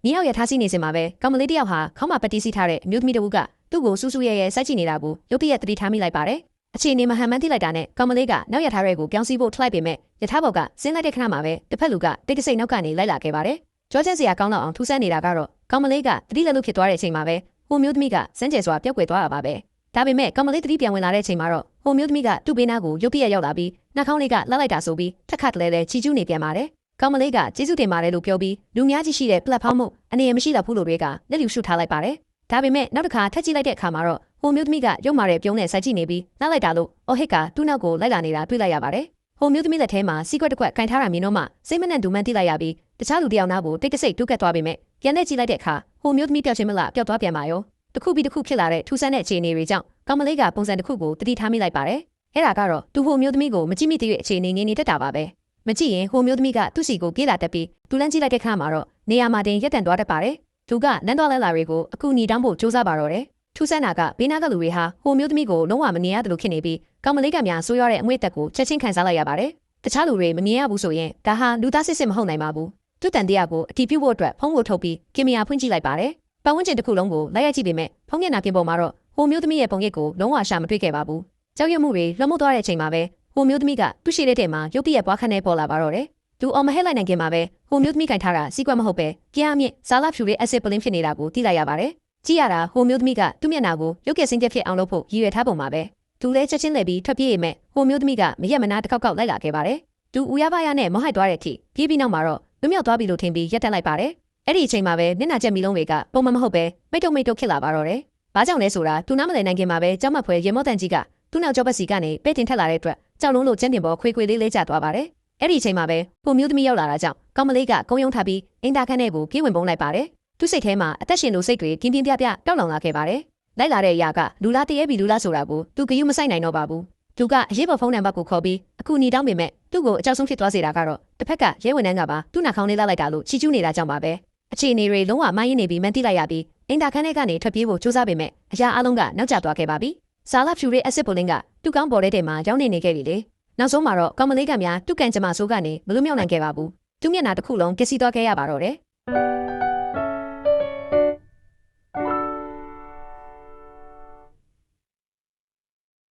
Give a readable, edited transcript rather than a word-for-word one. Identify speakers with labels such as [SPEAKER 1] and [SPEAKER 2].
[SPEAKER 1] မြေအောင်ရထားစီနေစင်မှာပဲကောင်မလေးတယောက်ဟာခေါင်းမှာပတ်တီးစီထားတဲ့အမျိုးသမီးတစ်ဦးကသူ့ကိုစူးစူးရဲရဲစိုက်ကြည့်နေတာကိုရုတ်တရက်သတိထားမိလိုက်ပါတယ်။အခြေအနေမဟန်မှန်းသိလိုက်တာနဲ့ကောင်မလေးကနောက်ရထားရဲကိုပြောင်းစီးဖို့ထလိုက်ပေမဲ့ရထားဘော်ကဆင်းလိုက်တဲ့ခဏမှာပဲတစ်ဖက်လူကတိတ်တဆိတ်နောက်ကနေလိုက်လာခဲ့ပါတယ်။ကြောချဲစရာကောင်းတော့အောင်ထူးဆန်းနေတာကတော့ကောင်မလေးကသတိလက်လွတ်ဖြစ်သွားတဲ့အချိန်မှာပဲဟိုမျိုးသမီးကစမ်းကြဲစွာပျောက်ကွယ်သွားတာပါပဲ။ဒါပေမဲ့ကောင်မလေးသတိပြန်ဝင်လာတဲ့အချိန်မှာတော့ဟိုမျိုးသမီးကသူ့ဘေးနားကိုရုတ်တရက်ရောက်လာပြီးနှာခေါင်းလေးကလှလိုက်တာဆိုပြီးထက်ခတ်တလဲချီကျူးနေပြန်ပါတယ်။ကောင်မလေးကကျေးဇူးတင်ပါတယ်လို့ပြောပြီးလူများကြီးရှိတဲ့ platform မှုအနေနဲ့မရှိတော့ဘူးလို့တွေကလက်လူရှုထားလိုက်ပါတယ်။ဒါပေမဲ့နောက်တစ်ခါထက်ကြည့်လိုက်တဲ့အခါမှာတော့ဟိုမျိုးသမီးကရုပ်မာတဲ့ပြုံးနဲ့စိုက်ကြည့်နေပြီးနှားလိုက်တာလို့အော်ဟစ်ကသူ့နောက်ကိုလိုက်လာနေတာတွေ့လိုက်ရပါတယ်။ဟိုမျိုးသမီးလက်ထဲမှာစီကွက်တစ်ခွက်ကင်ထားတာမြင်တော့မှစိတ်မနှံ့ဒူမှန်းသိလိုက်ရပြီးတခြားလူတယောက်နားကိုတိတ်တဆိတ်တူးကတ်သွားပေမဲ့ပြန်လက်ကြည့်လိုက်တဲ့အခါဟိုမျိုးသမီးပျောက်ချင်းမလားပျောက်သွားပြန်ပါရော။တစ်ခုပြီးတစ်ခုဖြစ်လာတဲ့ထူဆန်းတဲ့အခြေအနေတွေကြောင့်ကောင်မလေးကပုံစံတစ်ခုကိုတတိထားမိလိုက်ပါတယ်။အဲ့ဒါကတော့သူဟိုမျိုးသမီးကိုမကြည့်မိသေးတဲ့အခြေအနေငင်းနေတတ်တာပါပဲ။မကြည့်ရင်ဟိုမျိုးသမီးကသူ့စီကိုပြေးလာတက်ပြီးသူလန်းကြည့်လိုက်တဲ့ခါမှာတော့နေရာမှာတင်ရက်တန်သွားတတ်ပါတယ်။သူကလမ်းသွားလဲလာတွေကိုအခုညီတောင်းဖို့စူးစမ်းပါတော့တယ်။ထူးဆန်းတာကဘေးနားကလူတွေဟာဟိုမျိုးသမီးကိုလုံးဝမမြင်ရတယ်လို့ဖြစ်နေပြီးကောင်မလေးကများဆိုးရတဲ့အငွေ့တက်ကိုချက်ချင်းခံစားလိုက်ရပါတယ်။တခြားလူတွေမမြင်ရဘူးဆိုရင်ဒါဟာလူသားစစ်စစ်မဟုတ်နိုင်ပါဘူး။သူ့တန်တရားကိုအတီးပြုတ်ဖို့အတွက်ဖုံးကိုထုတ်ပြီးကင်မရာဖွင့်ကြည့်လိုက်ပါတယ်။ပတ်ဝန်းကျင်တစ်ခုလုံးကိုလိုက်ရကြည့်ပေမဲ့ဖုံးမျက်နှာပြင်ပေါ်မှာတော့ဟိုမျိုးသမီးရဲ့ပုံရိပ်ကိုလုံးဝရှာမတွေ့ခဲ့ပါဘူး။ကြောက်ရွံ့မှုတွေလွှမ်းမိုးသွားတဲ့အချိန်မှာပဲဟိုမျိုးသမီးကသူ့ရှိတဲ့တဲမှာရုပ်တရက်ပွားခန့်နေပေါ်လာပါတော့တယ်။သူအော်မဟဲလိုက်နိုင်ခင်မှာပဲဟိုမျိုးသမီးကင်ထားတာစီကွက်မဟုတ်ပဲပြားအမြင့်ဇာလဖြူလေးအက်ဆစ်ပလင်းဖြစ်နေတာကိုသိလိုက်ရပါတယ်။ကြည့်ရတာဟိုမျိုးသမီးကသူ့မျက်နှာကိုရုပ်ကဲစင်းချက်ဖြစ်အောင်လုပ်ဖို့ရည်ရွယ်ထားပုံပါပဲ။သူလည်းချက်ချင်းလှည့်ပြီးထွက်ပြေးရမဲ့ဟိုမျိုးသမီးကမရက်မနာတစ်ခေါက်လိုက်လာခဲ့ပါတယ်။သူဦးရပါရနဲ့မဟိုက်သွားတဲ့အထိပြေးပြီးနောက်မှာတော့လွမြောက်သွားပြီလို့ထင်ပြီးရက်တက်လိုက်ပါတယ်။အဲ့ဒီအချိန်မှာပဲမျက်နှာချက်မီလုံးတွေကပုံမှန်မဟုတ်ပဲမိတ်တုတ်ဖြစ်လာပါတော့တယ်။ဘာကြောင့်လဲဆိုတာသူနားမလည်နိုင်ခင်မှာပဲကြောက်မက်ဖွယ်ရေမော့တန်ကြီးကသူ့နောက်ကျောဘက်စီကနေပဲ့တင်ထက်လာတဲ့အတွက်ကြောက်လုံးလို့ကျန်းတင်ပေါ်ခွေလေးကျသွားပါတယ်။အဲ့ဒီအချိန်မှာပဲဟိုမျိုးသမီးရောက်လာတာကြောင့်ကောင်မလေးကကုန်းယုံထားပြီးအင်တာခန့်ထဲကိုပြေးဝင်ပုံလိုက်ပါတယ်။သူ့စိတ်ထဲမှာအသက်ရှင်လို့စိတ်တွေပြင်းပြပျောက်လောင်လာခဲ့ပါတယ်။လိုက်လာတဲ့အရာကလူလားတရေပြီလူလားဆိုတာကိုသူဂယုမဆိုင်နိုင်တော့ပါဘူး။သူကအရေးပေါ်ဖုန်းနံပါတ်ကိုခေါ်ပြီးအခုညီတောင်းပေမဲ့သူ့ကိုအကြောက်ဆုံးဖြစ်သွားစေတာကတော့တစ်ဖက်ကရဲဝန်ထမ်းကပါသူ့နှာခေါင်းလေးလိုက်တာလို့ချီကျူးနေတာကြောင့်ပါပဲ။အခြေအနေတွေလုံးဝမိုင်းရင်းနေပြီးမှန်းသိလိုက်ရပြီးအင်တာခန့်ထဲကနေထွက်ပြေးဖို့စူးစမ်းပေမဲ့အရာအလုံးကနောက်ကျသွားခဲ့ပါပြီ။ဇာလဖြူရဲ့အက်ဆစ်ပိုလင်းကသူ့ကောင်းပေါ်တဲ့တဲမှာရောက်နေခဲ့ပြီလေ။နောက်ဆုံးမှာတော့ကောင်မလေးကများသူ့ကန်ကျမဆိုးကနေမလွတ်မြောက်နိုင်ခဲ့ပါဘူး။သူ့မျက်နှာတစ်ခုလုံးကစီသွားခဲ့ရပါတော့တယ်။